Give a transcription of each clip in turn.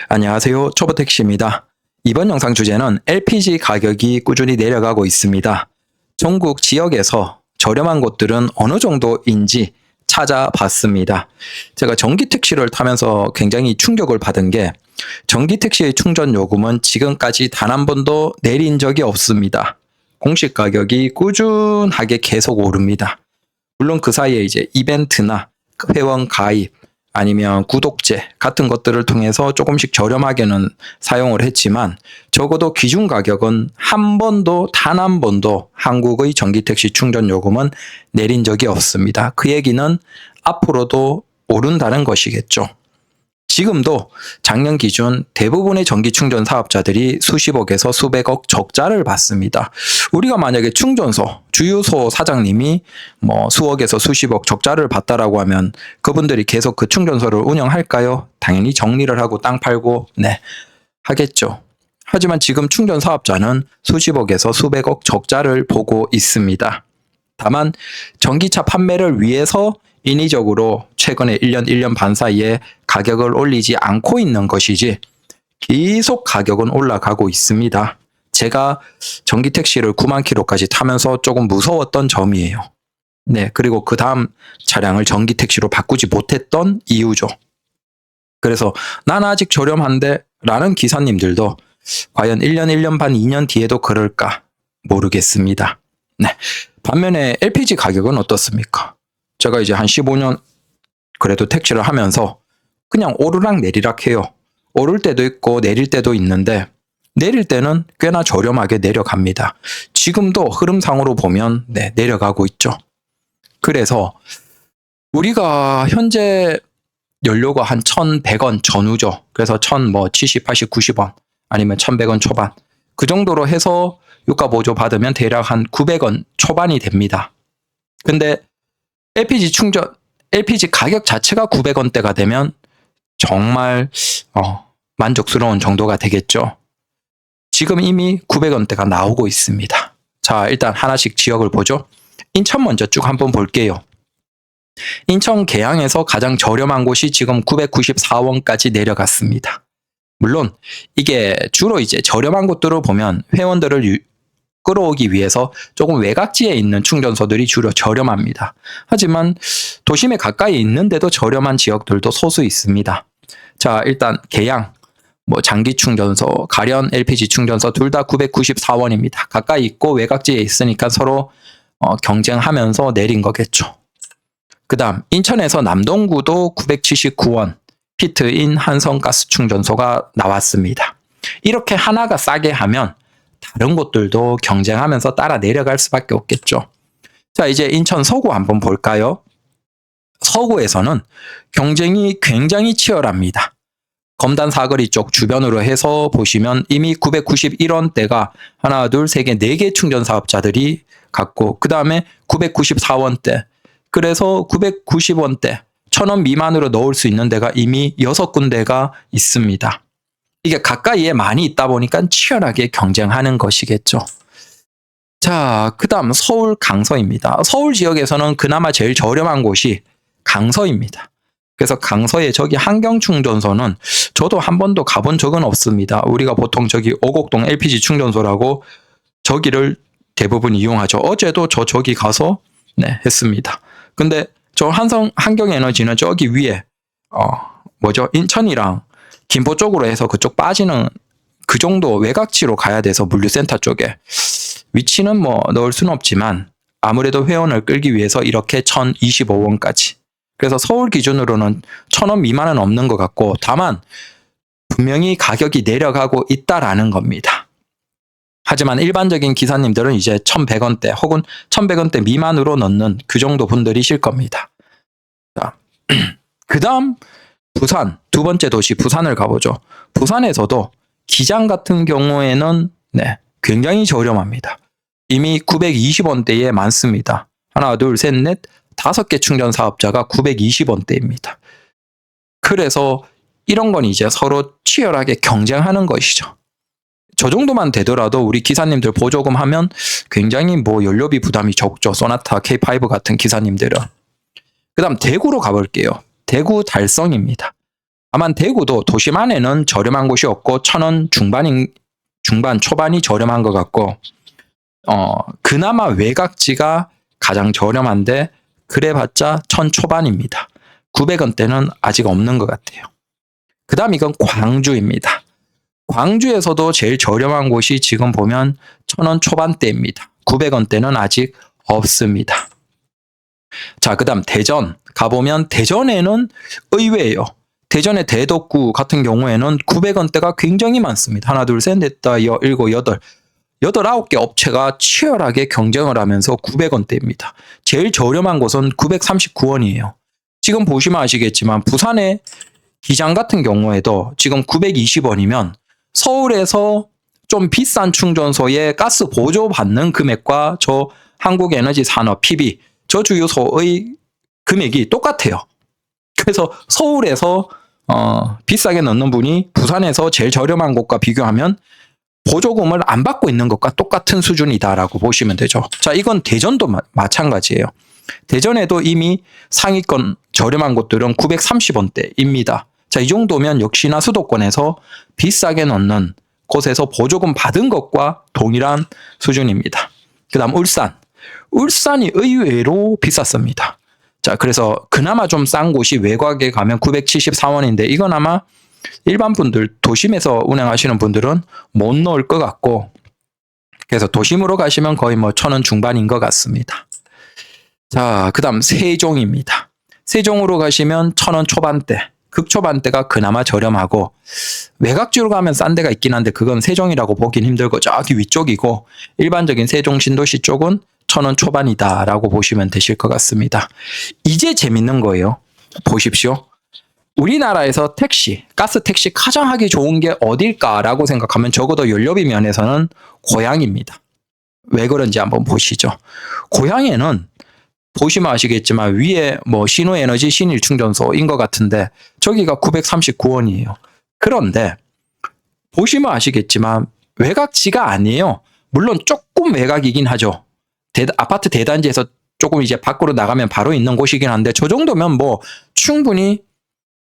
안녕하세요. 초보택시입니다. 이번 영상 주제는 LPG 가격이 꾸준히 내려가고 있습니다. 전국 지역에서 저렴한 곳들은 어느 정도인지 찾아봤습니다. 제가 전기택시를 타면서 굉장히 충격을 받은 게 전기택시의 충전 요금은 지금까지 단 한 번도 내린 적이 없습니다. 공식 가격이 꾸준하게 계속 오릅니다. 물론 그 사이에 이제 이벤트나 회원 가입 아니면 구독제 같은 것들을 통해서 조금씩 저렴하게는 사용을 했지만 적어도 기준 가격은 단 한 번도 한국의 전기택시 충전 요금은 내린 적이 없습니다. 그 얘기는 앞으로도 오른다는 것이겠죠. 지금도 작년 기준 대부분의 전기 충전 사업자들이 수십억에서 수백억 적자를 봤습니다. 우리가 만약에 충전소, 주유소 사장님이 수억에서 수십억 적자를 봤다라고 하면 그분들이 계속 그 충전소를 운영할까요? 당연히 정리를 하고 땅 팔고 하겠죠. 하지만 지금 충전 사업자는 수십억에서 수백억 적자를 보고 있습니다. 다만 전기차 판매를 위해서 인위적으로 최근에 1년 반 사이에 가격을 올리지 않고 있는 것이지 계속 가격은 올라가고 있습니다. 제가 전기택시를 9만 킬로까지 타면서 조금 무서웠던 점이에요. 그리고 그 다음 차량을 전기택시로 바꾸지 못했던 이유죠. 그래서 난 아직 저렴한데 라는 기사님들도 과연 1년 반, 2년 뒤에도 그럴까 모르겠습니다. 반면에 LPG 가격은 어떻습니까? 제가 이제 한 15년 그래도 택시를 하면서 그냥 오르락 내리락 해요. 오를 때도 있고 내릴 때도 있는데 내릴 때는 꽤나 저렴하게 내려갑니다. 지금도 흐름상으로 보면 내려가고 있죠. 그래서 우리가 현재 연료가 한 1,100원 전후죠. 그래서 70, 80, 90원 아니면 1,100원 초반 그 정도로 해서 유가 보조 받으면 대략 한 900원 초반이 됩니다. 근데 LPG 가격 자체가 900원대가 되면 정말 만족스러운 정도가 되겠죠. 지금 이미 900원대가 나오고 있습니다. 자, 일단 하나씩 지역을 보죠. 인천 먼저 쭉 한번 볼게요. 인천 계양에서 가장 저렴한 곳이 지금 994원까지 내려갔습니다. 물론 이게 주로 이제 저렴한 곳들을 보면 회원들을 끌어오기 위해서 조금 외곽지에 있는 충전소들이 주로 저렴합니다. 하지만 도심에 가까이 있는데도 저렴한 지역들도 소수 있습니다. 자, 일단 계양, 장기 충전소, 가련 LPG 충전소 둘 다 994원입니다. 가까이 있고 외곽지에 있으니까 서로 경쟁하면서 내린 거겠죠. 그 다음 인천에서 남동구도 979원 피트인 한성가스 충전소가 나왔습니다. 이렇게 하나가 싸게 하면 다른 곳들도 경쟁하면서 따라 내려갈 수밖에 없겠죠. 자, 이제 인천 서구 한번 볼까요? 서구에서는 경쟁이 굉장히 치열합니다. 검단 사거리 쪽 주변으로 해서 보시면 이미 991원대가 하나, 둘, 세 개, 4개 충전 사업자들이 갖고 그 다음에 994원대 그래서 990원대 1,000원 미만으로 넣을 수 있는 데가 이미 6군데가 있습니다. 이게 가까이에 많이 있다 보니까 치열하게 경쟁하는 것이겠죠. 자, 그 다음 서울 강서입니다. 서울 지역에서는 그나마 제일 저렴한 곳이 강서입니다. 그래서 강서의 저기 한경충전소는 저도 한 번도 가본 적은 없습니다. 우리가 보통 저기 오곡동 LPG 충전소라고 저기를 대부분 이용하죠. 어제도 저기 가서 했습니다. 근데 저 한경에너지는 저기 위에 인천이랑 김포 쪽으로 해서 그쪽 빠지는 그 정도 외곽지로 가야 돼서 물류센터 쪽에 위치는 넣을 수는 없지만 아무래도 회원을 끌기 위해서 이렇게 1,025원까지 그래서 서울 기준으로는 1,000원 미만은 없는 것 같고 다만 분명히 가격이 내려가고 있다라는 겁니다. 하지만 일반적인 기사님들은 이제 1,100원대 혹은 1,100원대 미만으로 넣는 그 정도 분들이실 겁니다. 자, 그 다음 부산, 두 번째 도시 부산을 가보죠. 부산에서도 기장 같은 경우에는 굉장히 저렴합니다. 이미 920원대에 많습니다. 하나, 둘, 셋, 넷, 5개 충전 사업자가 920원대입니다. 그래서 이런 건 이제 서로 치열하게 경쟁하는 것이죠. 저 정도만 되더라도 우리 기사님들 보조금 하면 굉장히 연료비 부담이 적죠. 소나타 K5 같은 기사님들은. 그 다음 대구로 가볼게요. 대구 달성입니다. 다만 대구도 도심 안에는 저렴한 곳이 없고 1,000원 중반 초반이 저렴한 것 같고 그나마 외곽지가 가장 저렴한데 그래봤자 1,000 초반입니다. 900원대는 아직 없는 것 같아요. 그 다음 이건 광주입니다. 광주에서도 제일 저렴한 곳이 지금 보면 1,000원 초반대입니다. 900원대는 아직 없습니다. 자, 그 다음 대전 가보면 대전에는 의외예요. 대전의 대덕구 같은 경우에는 900원대가 굉장히 많습니다. 하나, 둘, 셋, 넷, 다, 일곱, 여덟, 9개 업체가 치열하게 경쟁을 하면서 900원대입니다. 제일 저렴한 곳은 939원이에요. 지금 보시면 아시겠지만 부산의 기장 같은 경우에도 지금 920원이면 서울에서 좀 비싼 충전소에 가스 보조 받는 금액과 저 한국에너지산업 PB 저 주유소의 금액이 똑같아요. 그래서 서울에서 비싸게 넣는 분이 부산에서 제일 저렴한 곳과 비교하면 보조금을 안 받고 있는 것과 똑같은 수준이다라고 보시면 되죠. 자, 이건 대전도 마찬가지예요. 대전에도 이미 상위권 저렴한 곳들은 930원대입니다. 자, 이 정도면 역시나 수도권에서 비싸게 넣는 곳에서 보조금 받은 것과 동일한 수준입니다. 그 다음 울산. 울산이 의외로 비쌌습니다. 자, 그래서 그나마 좀 싼 곳이 외곽에 가면 974원인데 이건 아마 일반 분들, 도심에서 운행하시는 분들은 못 넣을 것 같고, 그래서 도심으로 가시면 거의 뭐 1,000원 중반인 것 같습니다. 자, 그 다음 세종입니다. 세종으로 가시면 1,000원 초반대, 극초반대가 그나마 저렴하고, 외곽지로 가면 싼 데가 있긴 한데 그건 세종이라고 보긴 힘들고 저기 위쪽이고, 일반적인 세종 신도시 쪽은 1,000원 초반이다라고 보시면 되실 것 같습니다. 이제 재밌는 거예요. 보십시오. 우리나라에서 택시, 가스 택시 가장 하기 좋은 게 어딜까라고 생각하면 적어도 연료비 면에서는 고향입니다. 왜 그런지 한번 보시죠. 고향에는 보시면 아시겠지만 위에 뭐 신호에너지 신일충전소인 것 같은데 저기가 939원이에요. 그런데 보시면 아시겠지만 외곽지가 아니에요. 물론 조금 외곽이긴 하죠. 아파트 대단지에서 조금 이제 밖으로 나가면 바로 있는 곳이긴 한데 저 정도면 뭐 충분히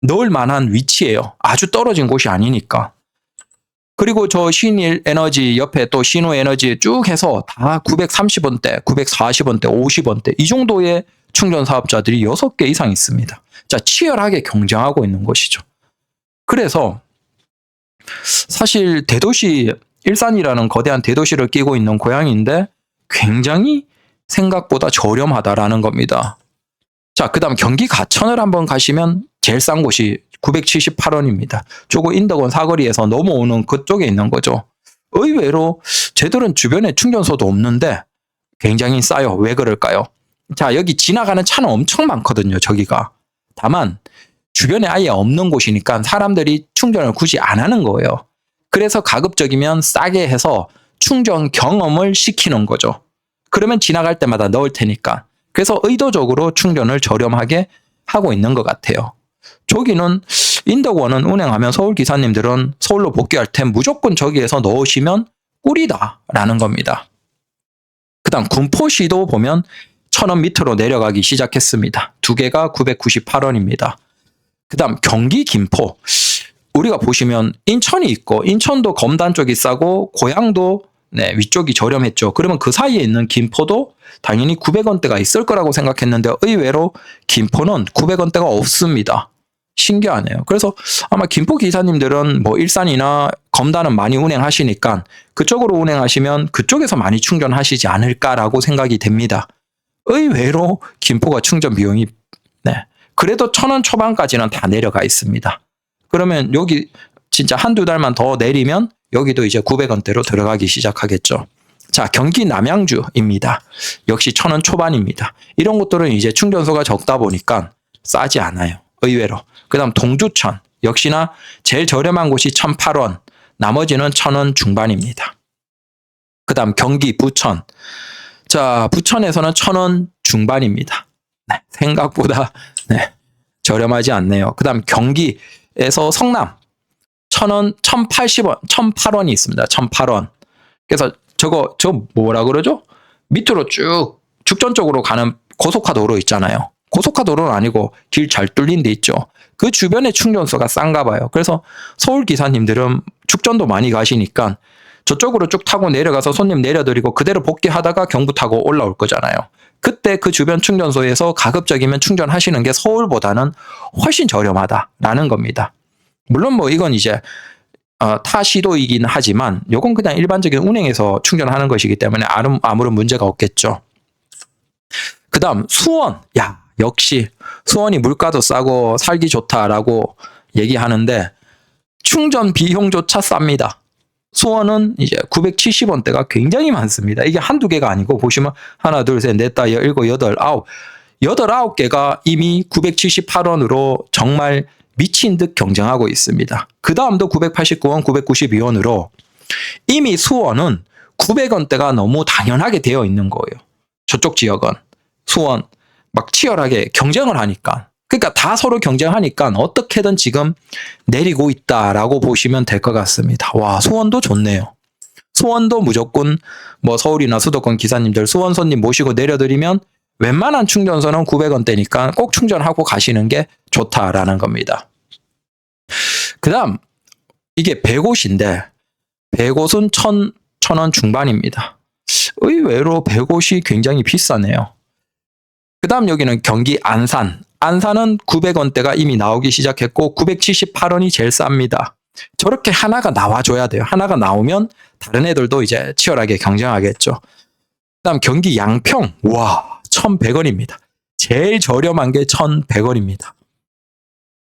넣을 만한 위치예요. 아주 떨어진 곳이 아니니까. 그리고 저 신일에너지 옆에 또 신호에너지 쭉 해서 다 930원대, 940원대, 50원대 이 정도의 충전 사업자들이 6개 이상 있습니다. 자, 치열하게 경쟁하고 있는 것이죠. 그래서 사실 대도시, 일산이라는 거대한 대도시를 끼고 있는 고향인데 굉장히 생각보다 저렴하다라는 겁니다. 자, 그 다음 경기 가천을 한번 가시면 제일 싼 곳이 978원입니다. 저거 인덕원 사거리에서 넘어오는 그쪽에 있는 거죠. 의외로 쟤들은 주변에 충전소도 없는데 굉장히 싸요. 왜 그럴까요? 자, 여기 지나가는 차는 엄청 많거든요. 저기가. 다만 주변에 아예 없는 곳이니까 사람들이 충전을 굳이 안 하는 거예요. 그래서 가급적이면 싸게 해서 충전 경험을 시키는 거죠. 그러면 지나갈 때마다 넣을 테니까. 그래서 의도적으로 충전을 저렴하게 하고 있는 것 같아요. 저기는 인덕원은 운행하면 서울 기사님들은 서울로 복귀할 때 무조건 저기에서 넣으시면 꿀이다라는 겁니다. 그 다음 군포시도 보면 1,000원 밑으로 내려가기 시작했습니다. 두 개가 998원입니다. 그 다음 경기 김포. 우리가 보시면 인천이 있고 인천도 검단 쪽이 싸고 고양도 위쪽이 저렴했죠. 그러면 그 사이에 있는 김포도 당연히 900원대가 있을 거라고 생각했는데 의외로 김포는 900원대가 없습니다. 신기하네요. 그래서 아마 김포 기사님들은 뭐 일산이나 검단은 많이 운행하시니까 그쪽으로 운행하시면 그쪽에서 많이 충전하시지 않을까라고 생각이 됩니다. 의외로 김포가 충전 비용이 그래도 1,000원 초반까지는 다 내려가 있습니다. 그러면 여기 진짜 한두 달만 더 내리면 여기도 이제 900원대로 들어가기 시작하겠죠. 자, 경기 남양주입니다. 역시 1,000원 초반입니다. 이런 곳들은 이제 충전소가 적다 보니까 싸지 않아요. 의외로. 그 다음 동두천. 역시나 제일 저렴한 곳이 1,008원. 나머지는 1,000원 중반입니다. 그 다음 경기 부천. 자, 부천에서는 1,000원 중반입니다. 생각보다 저렴하지 않네요. 그 다음 경기에서 성남. 1,000원, 1,080원, 1,008원이 있습니다. 1,008원. 그래서 저 뭐라 그러죠? 밑으로 쭉 죽전 쪽으로 가는 고속화 도로 있잖아요. 고속화도로는 아니고 길 잘 뚫린 데 있죠. 그 주변에 충전소가 싼가 봐요. 그래서 서울 기사님들은 축전도 많이 가시니까 저쪽으로 쭉 타고 내려가서 손님 내려드리고 그대로 복귀하다가 경부 타고 올라올 거잖아요. 그때 그 주변 충전소에서 가급적이면 충전하시는 게 서울보다는 훨씬 저렴하다라는 겁니다. 물론 뭐 이건 이제 타 시도이긴 하지만 요건 그냥 일반적인 운행에서 충전하는 것이기 때문에 아무런 문제가 없겠죠. 그 다음 수원. 야, 역시 수원이 물가도 싸고 살기 좋다라고 얘기하는데 충전 비용조차 쌉니다. 수원은 이제 970원대가 굉장히 많습니다. 이게 한두 개가 아니고 보시면 하나, 둘, 셋, 넷, 다, 일곱, 여덟, 아홉. 89개가 이미 978원으로 정말 미친 듯 경쟁하고 있습니다. 그 다음도 989원, 992원으로 이미 수원은 900원대가 너무 당연하게 되어 있는 거예요. 저쪽 지역은. 수원 막 치열하게 경쟁을 하니까. 그러니까 다 서로 경쟁하니까 어떻게든 지금 내리고 있다라고 보시면 될 것 같습니다. 와, 수원도 좋네요. 수원도 무조건 뭐 서울이나 수도권 기사님들 수원 손님 모시고 내려드리면 웬만한 충전소는 900원대니까 꼭 충전하고 가시는 게 좋다라는 겁니다. 그 다음 이게 100옷인데 100옷은 1,000원 중반입니다. 의외로 100옷이 굉장히 비싸네요. 그 다음 여기는 경기 안산. 안산은 900원대가 이미 나오기 시작했고 978원이 제일 쌉니다. 저렇게 하나가 나와줘야 돼요. 하나가 나오면 다른 애들도 이제 치열하게 경쟁하겠죠. 그 다음 경기 양평. 와, 1,100원입니다. 제일 저렴한 게 1,100원입니다.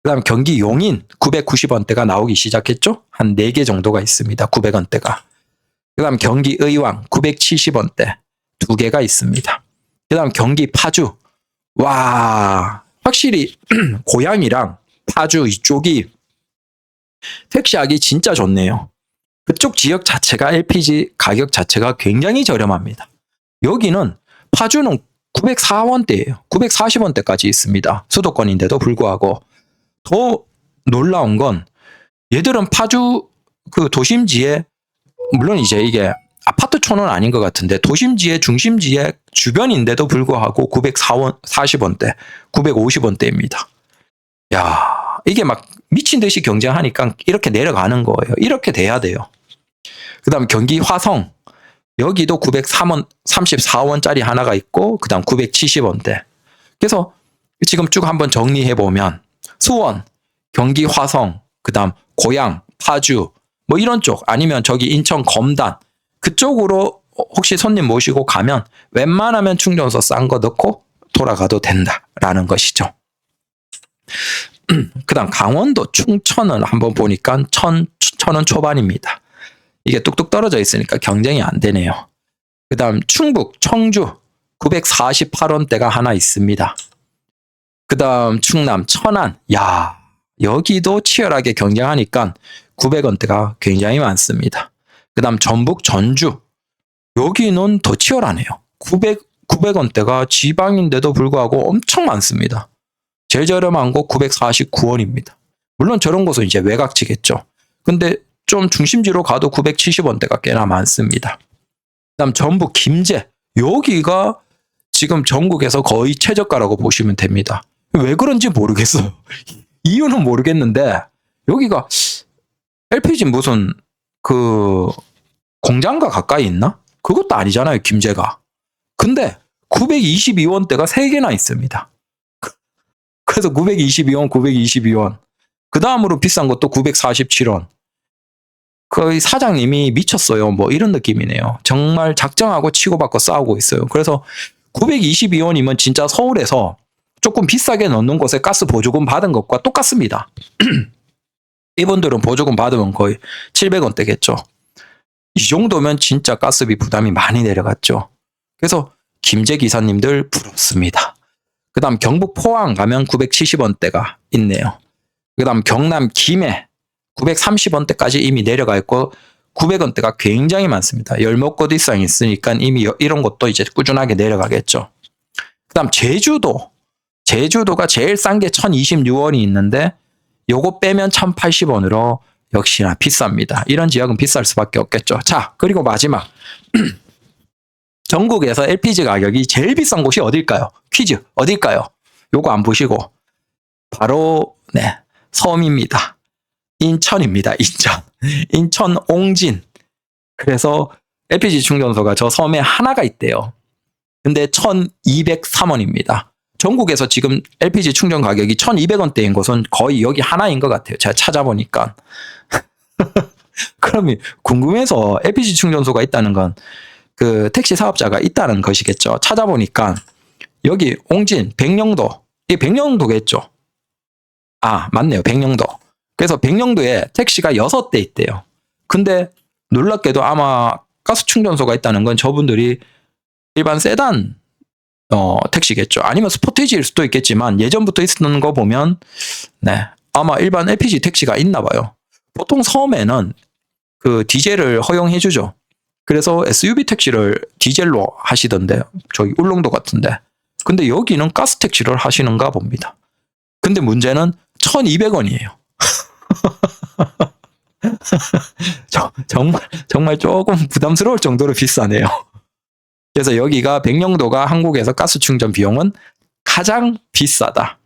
그 다음 경기 용인 990원대가 나오기 시작했죠. 한 4개 정도가 있습니다. 900원대가. 그 다음 경기 의왕 970원대 2개가 있습니다. 그 다음 경기 파주. 와, 확실히 고양이랑 파주 이쪽이 택시하기 진짜 좋네요. 그쪽 지역 자체가 LPG 가격 자체가 굉장히 저렴합니다. 여기는 파주는 904원대예요. 940원대까지 있습니다. 수도권인데도 불구하고. 더 놀라운 건 얘들은 파주 그 도심지에 물론 이제 이게 아파트촌은 아닌 것 같은데 도심지의 중심지의 주변인데도 불구하고 940원대, 950원대입니다. 야, 이게 막 미친 듯이 경쟁하니까 이렇게 내려가는 거예요. 이렇게 돼야 돼요. 그 다음 경기 화성. 여기도 934원짜리 하나가 있고 그 다음 970원대. 그래서 지금 쭉 한번 정리해보면 수원, 경기 화성, 그 다음 고양, 파주 뭐 이런 쪽 아니면 저기 인천 검단 그쪽으로 혹시 손님 모시고 가면 웬만하면 충전소 싼 거 넣고 돌아가도 된다라는 것이죠. 그 다음 강원도 충천은 한번 보니까 1,000원 초반입니다. 이게 뚝뚝 떨어져 있으니까 경쟁이 안 되네요. 그 다음 충북 청주 948원대가 하나 있습니다. 그 다음 충남 천안. 야, 여기도 치열하게 경쟁하니까 900원대가 굉장히 많습니다. 그 다음 전북 전주. 여기는 더 치열하네요. 900원대가 지방인데도 불구하고 엄청 많습니다. 제일 저렴한 거 949원입니다. 물론 저런 곳은 이제 외곽지겠죠. 근데 좀 중심지로 가도 970원대가 꽤나 많습니다. 그 다음 전북 김제. 여기가 지금 전국에서 거의 최저가라고 보시면 됩니다. 왜 그런지 모르겠어요. 이유는 모르겠는데 여기가 LPG 무슨 그 공장과 가까이 있나? 그것도 아니잖아요, 김제가. 근데 922원대가 3개나 있습니다. 그래서 922원, 922원. 그 다음으로 비싼 것도 947원. 거의 사장님이 미쳤어요. 뭐 이런 느낌이네요. 정말 작정하고 치고받고 싸우고 있어요. 그래서 922원이면 진짜 서울에서 조금 비싸게 넣는 곳에 가스 보조금 받은 것과 똑같습니다. 이분들은 보조금 받으면 거의 700원대겠죠. 이 정도면 진짜 가스비 부담이 많이 내려갔죠. 그래서 김제 기사님들 부럽습니다. 그 다음 경북 포항 가면 970원대가 있네요. 그 다음 경남 김해 930원대까지 이미 내려가 있고 900원대가 굉장히 많습니다. 열몇 곳 이상 있으니까 이미 이런 것도 이제 꾸준하게 내려가겠죠. 그 다음 제주도가 제일 싼 게 1,026원이 있는데 요거 빼면 1,080원으로 역시나 비쌉니다. 이런 지역은 비쌀 수밖에 없겠죠. 자, 그리고 마지막 전국에서 LPG 가격이 제일 비싼 곳이 어딜까요? 퀴즈 어딜까요? 요거 안 보시고 바로 섬입니다. 인천입니다. 인천 옹진. 그래서 LPG 충전소가 저 섬에 하나가 있대요. 근데 1,203원입니다. 전국에서 지금 LPG 충전 가격이 1,200원대인 곳은 거의 여기 하나인 것 같아요. 제가 찾아보니까. 그러면 궁금해서 LPG 충전소가 있다는 건 그 택시 사업자가 있다는 것이겠죠. 찾아보니까 여기 옹진, 백령도, 이게 백령도겠죠. 아, 맞네요. 백령도. 그래서 백령도에 택시가 6대 있대요. 근데 놀랍게도 아마 가스 충전소가 있다는 건 저분들이 일반 세단 택시겠죠. 아니면 스포티지일 수도 있겠지만 예전부터 있었던 거 보면 아마 일반 LPG 택시가 있나 봐요. 보통 섬에는 그 디젤을 허용해 주죠. 그래서 SUV 택시를 디젤로 하시던데 저기 울릉도 같은데. 근데 여기는 가스 택시를 하시는가 봅니다. 근데 문제는 1,200원이에요. 정말 조금 부담스러울 정도로 비싸네요. 그래서 여기가 백령도가 한국에서 가스 충전 비용은 가장 비싸다.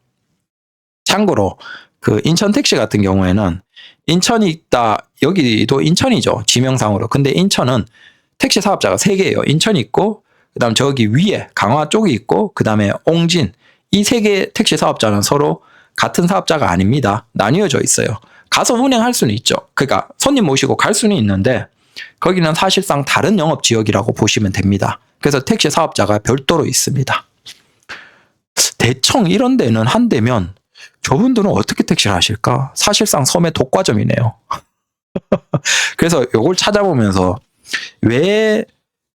참고로 그 인천 택시 같은 경우에는 인천이 있다. 여기도 인천이죠. 지명상으로. 근데 인천은 택시 사업자가 3개예요. 인천이 있고 그다음 저기 위에 강화 쪽이 있고 그다음에 옹진. 이 3개 택시 사업자는 서로 같은 사업자가 아닙니다. 나뉘어져 있어요. 가서 운행할 수는 있죠. 그러니까 손님 모시고 갈 수는 있는데 거기는 사실상 다른 영업 지역이라고 보시면 됩니다. 그래서 택시 사업자가 별도로 있습니다. 대청 이런 데는 한 대면 저분들은 어떻게 택시를 하실까? 사실상 섬의 독과점이네요. 그래서 요걸 찾아보면서 왜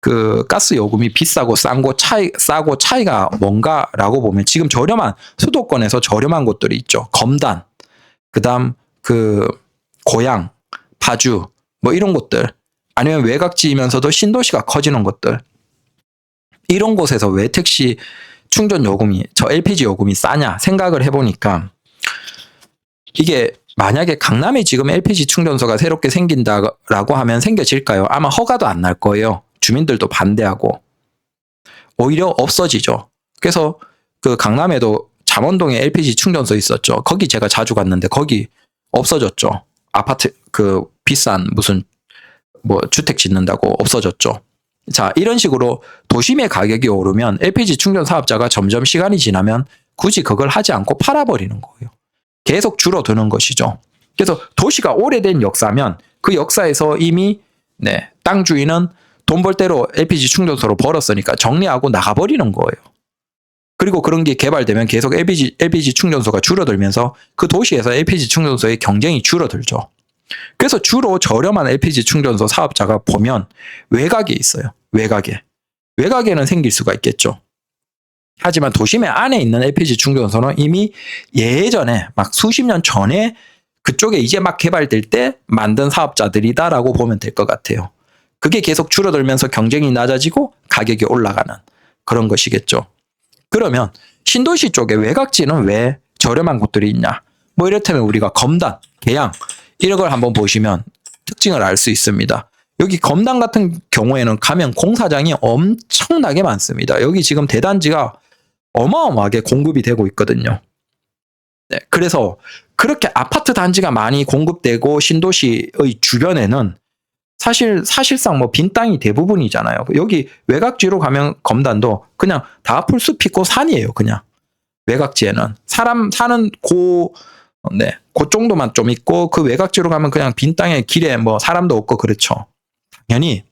그 가스 요금이 비싸고 싸고 차이가 뭔가라고 보면 지금 저렴한 수도권에서 저렴한 곳들이 있죠. 검단, 그다음 그 고양, 파주 뭐 이런 곳들 아니면 외곽지이면서도 신도시가 커지는 곳들 이런 곳에서 왜 택시 충전 요금이 저 LPG 요금이 싸냐 생각을 해보니까 이게 만약에 강남에 지금 LPG 충전소가 새롭게 생긴다라고 하면 생겨질까요? 아마 허가도 안 날 거예요. 주민들도 반대하고 오히려 없어지죠. 그래서 그 강남에도 잠원동에 LPG 충전소 있었죠. 거기 제가 자주 갔는데 거기 없어졌죠. 아파트 그 비싼 무슨 뭐 주택 짓는다고 없어졌죠. 자, 이런 식으로 도심의 가격이 오르면 LPG 충전 사업자가 점점 시간이 지나면 굳이 그걸 하지 않고 팔아버리는 거예요. 계속 줄어드는 것이죠. 그래서 도시가 오래된 역사면 그 역사에서 이미 땅 주인은 돈 벌 대로 LPG 충전소로 벌었으니까 정리하고 나가버리는 거예요. 그리고 그런 게 개발되면 계속 LPG 충전소가 줄어들면서 그 도시에서 LPG 충전소의 경쟁이 줄어들죠. 그래서 주로 저렴한 LPG 충전소 사업자가 보면 외곽에 있어요. 외곽에는 생길 수가 있겠죠. 하지만 도심의 안에 있는 LPG 충전소는 이미 예전에 막 수십 년 전에 그쪽에 이제 막 개발될 때 만든 사업자들이다라고 보면 될 것 같아요. 그게 계속 줄어들면서 경쟁이 낮아지고 가격이 올라가는 그런 것이겠죠. 그러면 신도시 쪽에 외곽지는 왜 저렴한 곳들이 있냐? 뭐 이렇다면 우리가 검단, 계양 이런 걸 한번 보시면 특징을 알 수 있습니다. 여기 검단 같은 경우에는 가면 공사장이 엄청나게 많습니다. 여기 지금 대단지가 어마어마하게 공급이 되고 있거든요. 그래서 그렇게 아파트 단지가 많이 공급되고 신도시의 주변에는 사실상 뭐 빈 땅이 대부분이잖아요. 여기 외곽지로 가면 검단도 그냥 다 풀숲 있고 산이에요. 그냥 외곽지에는 사람 사는 그 정도만 좀 있고 그 외곽지로 가면 그냥 빈 땅에 길에 뭐 사람도 없고 그렇죠. 당연히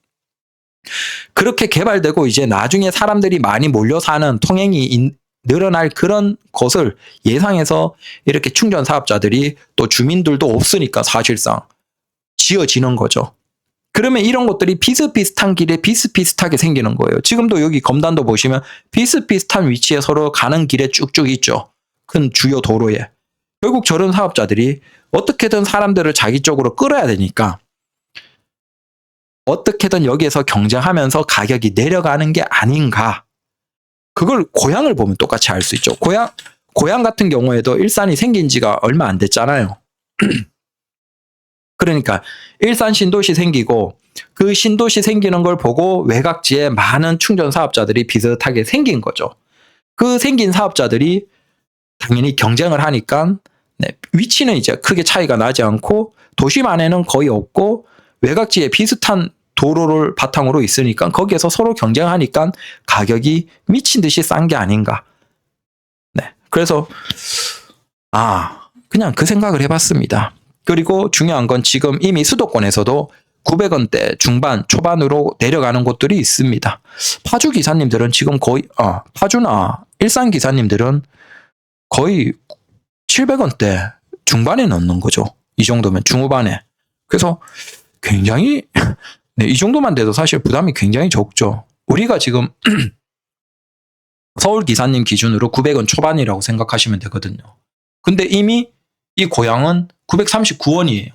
그렇게 개발되고 이제 나중에 사람들이 많이 몰려 사는 통행이 늘어날 그런 것을 예상해서 이렇게 충전 사업자들이 또 주민들도 없으니까 사실상 지어지는 거죠. 그러면 이런 것들이 비슷비슷한 길에 비슷비슷하게 생기는 거예요. 지금도 여기 검단도 보시면 비슷비슷한 위치에 서로 가는 길에 쭉쭉 있죠. 큰 주요 도로에. 결국 저런 사업자들이 어떻게든 사람들을 자기 쪽으로 끌어야 되니까 어떻게든 여기에서 경쟁하면서 가격이 내려가는 게 아닌가. 그걸 고향을 보면 똑같이 알 수 있죠. 고향 같은 경우에도 일산이 생긴 지가 얼마 안 됐잖아요. 그러니까 일산 신도시 생기고 그 신도시 생기는 걸 보고 외곽지에 많은 충전 사업자들이 비슷하게 생긴 거죠. 그 생긴 사업자들이 당연히 경쟁을 하니까 네, 위치는 이제 크게 차이가 나지 않고 도심 안에는 거의 없고 외곽지에 비슷한 도로를 바탕으로 있으니까 거기에서 서로 경쟁하니까 가격이 미친 듯이 싼 게 아닌가. 네. 그래서 그냥 그 생각을 해봤습니다. 그리고 중요한 건 지금 이미 수도권에서도 900원대 중반, 초반으로 내려가는 곳들이 있습니다. 파주 기사님들은 지금 거의, 파주나 일산 기사님들은 거의 700원대 중반에 넣는 거죠. 이 정도면 중후반에. 그래서 굉장히, 네, 이 정도만 돼도 사실 부담이 굉장히 적죠. 우리가 지금 서울 기사님 기준으로 900원 초반이라고 생각하시면 되거든요. 근데 이미 이 고향은 939원이에요.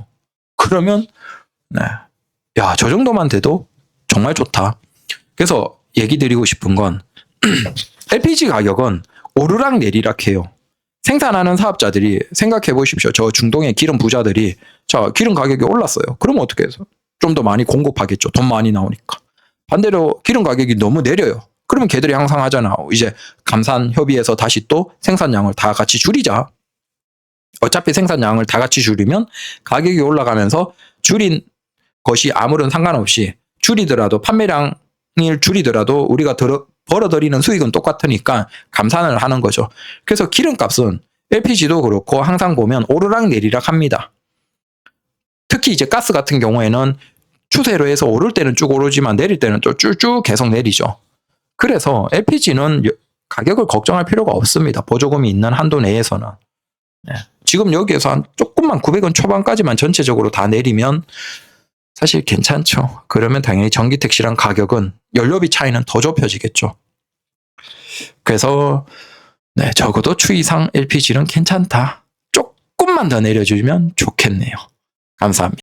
그러면, 네. 야, 저 정도만 돼도 정말 좋다. 그래서 얘기 드리고 싶은 건 LPG 가격은 오르락 내리락 해요. 생산하는 사업자들이 생각해 보십시오. 저 중동의 기름 부자들이 자, 기름 가격이 올랐어요. 그러면 어떻게 해서? 좀 더 많이 공급하겠죠. 돈 많이 나오니까. 반대로 기름 가격이 너무 내려요. 그러면 걔들이 항상 하잖아. 이제 감산 협의해서 다시 또 생산량을 다 같이 줄이자. 어차피 생산량을 다 같이 줄이면 가격이 올라가면서 줄인 것이 아무런 상관없이 줄이더라도 판매량을 줄이더라도 우리가 벌어들이는 수익은 똑같으니까 감산을 하는 거죠. 그래서 기름값은 LPG도 그렇고 항상 보면 오르락 내리락 합니다. 특히 이제 가스 같은 경우에는 추세로 해서 오를 때는 쭉 오르지만 내릴 때는 또 쭉쭉 계속 내리죠. 그래서 LPG는 가격을 걱정할 필요가 없습니다. 보조금이 있는 한도 내에서는. 네. 지금 여기에서 한 조금만 900원 초반까지만 전체적으로 다 내리면 사실 괜찮죠. 그러면 당연히 전기 택시랑 가격은 연료비 차이는 더 좁혀지겠죠. 그래서 네, 적어도 추이상 LPG는 괜찮다. 조금만 더 내려주면 좋겠네요. 감사합니다.